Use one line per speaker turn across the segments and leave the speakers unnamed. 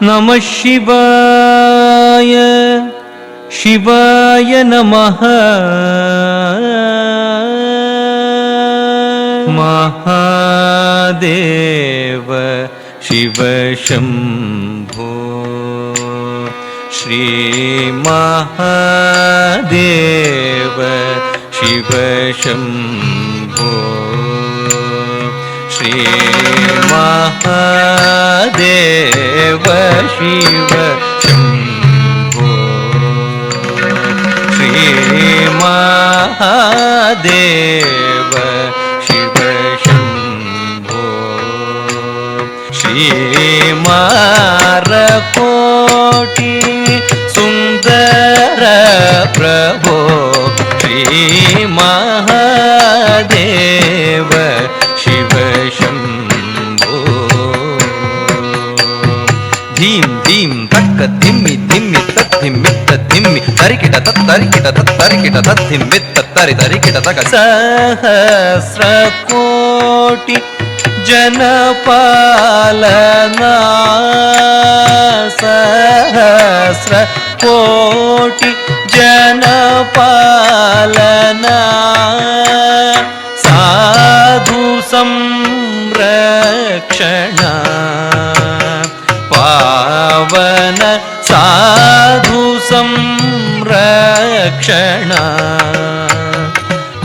ನಮಃ ಶಿವಾಯ ಶಿವಾಯ ನಮಃ ಮಹಾದೇವ ಶಿವ ಶಂಭೋ ಶ್ರೀ ಮಹಾದೇವ ಶಿವ ಶಂಭೋ ಶ್ರೀ ಮಹಾದೇವ ಶಿವ ಶಂಭೋ ಶ್ರೀ ಮಹಾದೇವ ಶಿವ ಶಂಭೋ ಶ್ರೀ ಮಾರಕೋಟಿ ಸುಂದರ ಪ್ರಭೋ ಶ್ರೀ ಮಹಾದೇವ ಶಿವ ಶಂಭೋ ಧೀಂ ಧೀಂ ತಕ್ಕ ಧಿಮ್ಮಿ ಧಿಮ್ಮಿ ತದ್ಧಿಮ್ಮಿತ್ತ ಧಿಮ್ಮಿ ತರಿಕಿಟ ತತ್ತರಿಕಿಟ ತತ್ತರಿಕಿಟ ತದ್ಧಿಮ್ಮಿತ್ತ ತರಿ ತರಿಕಿಟ ತಕ ಸಹಸ್ರ ಕೋಟಿ ಜನಪಾಲನಾ ಸಹಸ್ರ ಕೋಟಿ ಜನಪಾಲನಾ ಸಾಧು ಸಂರಕ್ಷಣ ಪಾವನ ಸಾಧು ಸಂರಕ್ಷಣ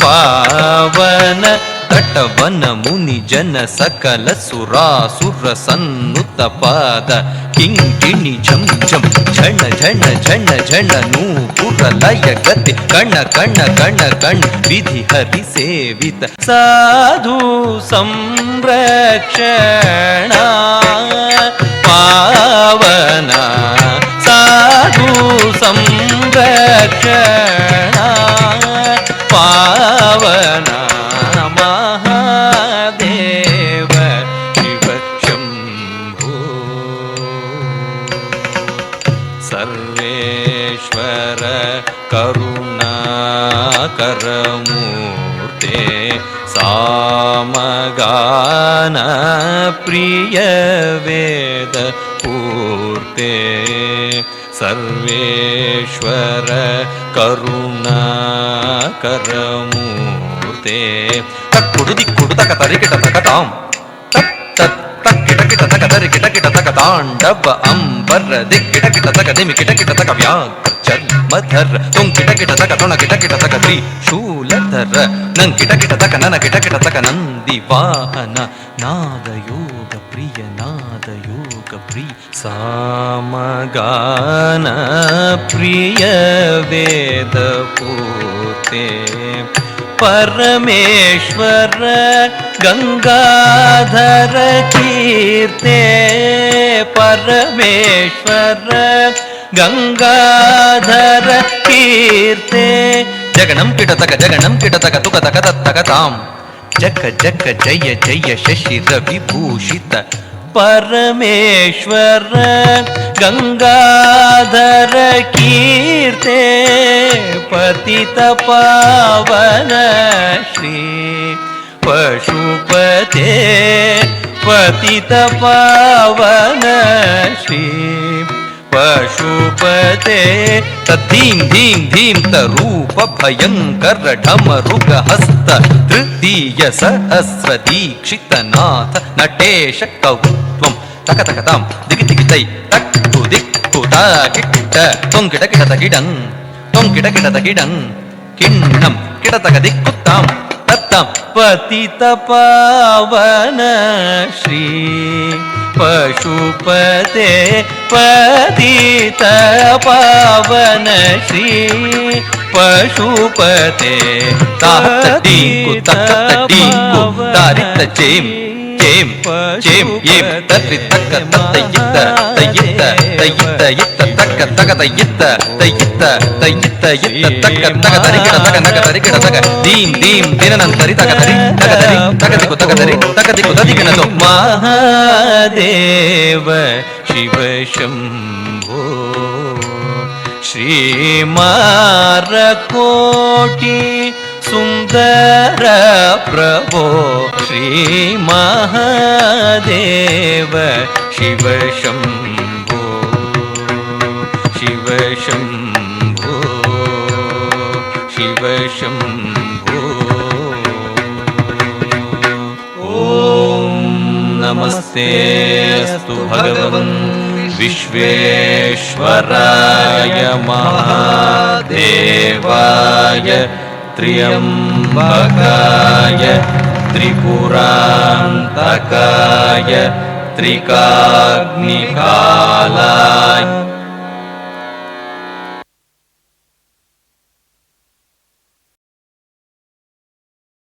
ಪಾವನ ತಟವನ ಮುನಿ ಜನ ಸಕಲ ಸುರಾಸುರ ಸನ್ನುತ ಪಾದ ಕಿಂಕಿಣಿ ಝಂ ಝಂ ಝಣ ಝಣ ಝಣ ಝಣ ನೂಪುರ ಲಯ ಗತಿ ಕಣ ಕಣ ಕಣ ಕಣ ವಿಧಿ ಹರಿ ಸೇವಿತ ಸಾಧು ಸಂರಕ್ಷಣ ಪಾವನ ಸಾಧು ಸಂರಕ್ಷಣ ಪಾವನ ಮಹಾದೇವ ಶಿವ ಶಂಭೋ ಸರ್ವೇಶ್ವರ ಕರುಣಾಕರಮೂರ್ತೆ ಸಾಮಗಾನ ಪ್ರಿಯ ವೇದ ಪೂರ್ತೆ ಸರ್ವೇಶ್ವರ ಕರುಣಾಕರಮೂರ್ತೆ ತಕ್ಕುಡು ದಿಕ್ಕುಡು ತಕ ತರಿಕಿಟ ತಕ ತಾಂ ತತ್ ತಕ್ಕಿಟ ಕಿಟ ತಕ ತರಿಕಿಟ ಕಿಟ ತಕ ತಾಂಡವ ಅಂಬರ ದಿಕ್ಕಿಟ ಕಿಟ ತಕ ದಿಮಿ ಕಿಟ ಕಿಟ ತಕ ವ್ಯಾಘ್ರ ಚರ್ಮಧರ ತುಂ ಕಿಟ ಕಿಟ ತಕ ತೊಣ ಕಿಟ ಕಿಟ ತಕ ತ್ರಿಶೂಲಧರ ನಂ ಕಿಟ ಕಿಟ ತಕ ನನ ಕಿಟ ಕಿಟ ತಕ ನಂದಿ ವಾಹನ ನಾದಯೋಗ ಪ್ರಿಯ ನಾದಯೋಗ ಪ್ರಿಯ ಸಾಮಗಾನ ಪ್ರಿಯ ವೇದ ಪೂರ್ತೆ ಪರಮೇಶ್ವರ ಗಂಗಾಧರ ಕೀರ್ತೆ ಪರಮೇಶ್ವರ ಗಂಗಾಧರ ಕೀರ್ತೆ ಜಗಣಂ ಕಿಟತಕ ತುಕ ತಕ ತತ್ತಕ ತಾಂ ಜಗ ಜಗ ಜಯ ಜಯ ಶಶಿರ ವಿಭೂಷಿತ ಪರಮೇಶ್ವರ ಗಂಗಾಧರ ಕೀರ್ತೆ ಪತಿತ ಪಾವನ ಶ್ರೀ ಪಶುಪತೆ ಪತಿತ ಪಾವನ ಶ್ರೀ ಪಶುಪತೆ ತದ್ಧೀಂ ಧೀಂ ಧೀಂ ತರೂಪ ಭಯಂಕರ ಢಮರುಗ ಹಸ್ತ ತೃತೀಯ ಸಹಸ್ರ ದೀಕ್ಷಿತ ನಾಥ ನಟೇಶ ಕೌತ್ವಂ ತಕ ತಕ ತಾಂ ದಿಗಿ ದಿಗಿ ತೈ ತಕ್ಕು ದಿಕ್ಕು ತಾ ಕಿಟ್ಟ ತೊಂಕಿಟ ಕಿಟ ತಗಿಡಂ ತೊಂಕಿಟ ಕಿಟ ತಗಿಡಂ ಕಿಣ್ಣಂ ಕಿಟ ತಕ ದಿಕ್ಕು ತಾಂ ತತ್ತಾಂ ಪತಿತ ಪಾವನ ಶ್ರೀ ಪಶುಪತೆ ಪತಿತ ಪಾವನ ಶ್ರೀ ಪಶುಪತೆ ತಾಹೀಕು ತಕ್ಕೀಕು ತಾರಿತ ಚೇಂ ಚೇಂ ಚೇಂ ಏಂ ತರ್ರಿ ತಕ್ಕ ತಯ್ಯಿತ್ತ ತಯ್ಯಿತ್ತ ತಯ್ಯಿತ್ತ ಇತ್ತ ತಕ್ಕ ತಕ ತಯ್ಯಿತ್ತ ತಯ್ಯಿತ್ತ ತಯ್ಯಿತ್ತ ಇತ್ತ ತಕ್ಕ ತಕ ತರಿಕಿಡ ತಕ ನಕ ತರಿಕಿಡ ತಕ ದೀಂ ದೀಂ ದಿನನಂತರಿ ತಕ ತರಿ ತಕ ತರಿ ತಕದಿಕು ತಕದರಿ ತಕದಿಕು ತದಿಕಿಣದು ಮಹಾದೇವ ಶಿವ ಶಂಭೋ ಶ್ರೀ ಮಾರಕೋಟಿ ಸುಂದರ ಪ್ರಭೋ ಶ್ರೀ ಮಹಾದೇವ ಶಿವ ಶಂಭೋ नमस्तेऽस्तु भगवन् विश्वेश्वराय महादेवाय त्र्यम्बकाय त्रिपुरान्तकाय त्रिकाग्निकालाय